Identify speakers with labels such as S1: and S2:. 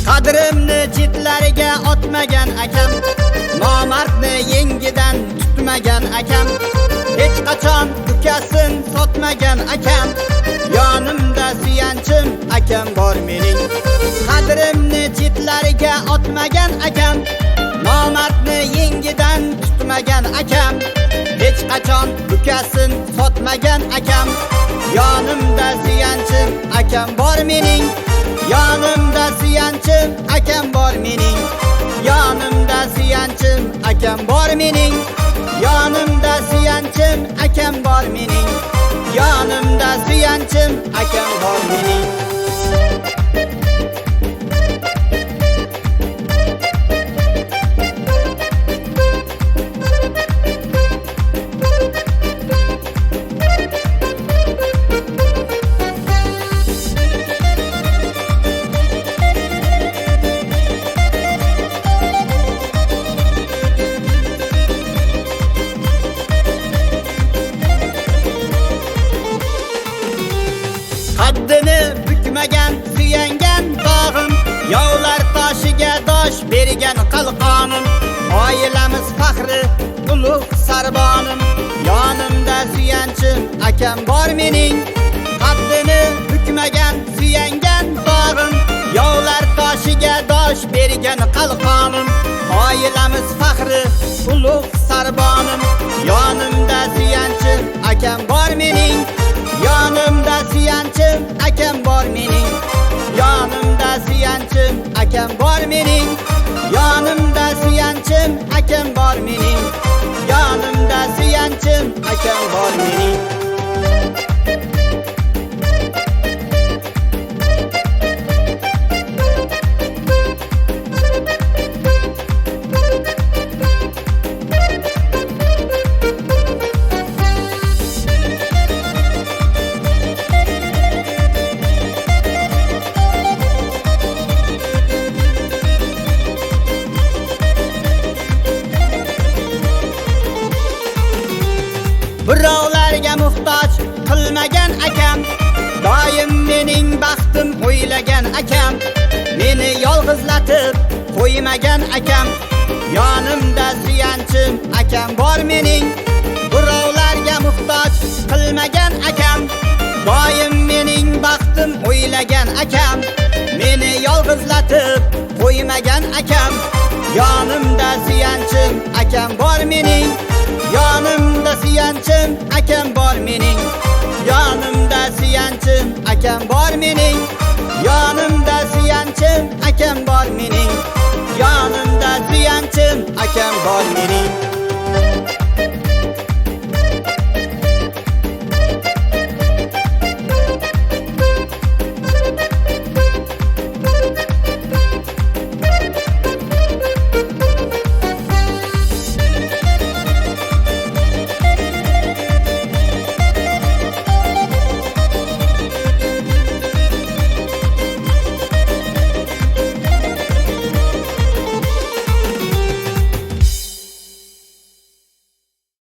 S1: Qadrimni chetlariga otmagan akam, nomardni yengidan tutmagan akam, hech qachon ukasin sotmagan akam, yonimda suyanchim akam bor mening. Qadrimni chetlariga otmagan akam, nomardni yengidan tutmagan akam, hech qachon ukasin sotmagan akam, yonimda suyanchim akam bor mening. Yonimda suyanchim akam bor mening. Yonimda suyanchim akam bor mening. Yonimda suyanchim akam bor mening. Yonimda suyanchim akam bor mening. Haddini bukmagan suyangan dog'im, yovlar toshiga dosh bergan qalqonim, oilamiz faxri ulug' sarbonim, yonimda suyanchim akam bor mening. Haddini bukmagan suyangan dog'im, yovlar toshiga dosh bergan qalqonim, oilamiz faxri ulug' sarbonim, yonimda suyanchim akam bor mening. Yonimda suyanchim akam bor mening. Yonimda suyanchim akam bor mening. Yonimda suyanchim akam bor mening. Yonimda suyanchim akam bor mening. Birovlarga muhtoj qilmagan akam, doim mening baxtim o'ylagan akam, meni yolg'izlatib qo'ymagan akam, yonimda suyanchim akam bor mening. Birovlarga muhtoj qilmagan akam, doim mening baxtim o'ylagan akam, meni yolg'izlatib qo'ymagan akam, yonimda suyanchim akam bor mening. Yonimda suyanchim akam bor mening. Yonimda suyanchim akam bor mening. Yonimda suyanchim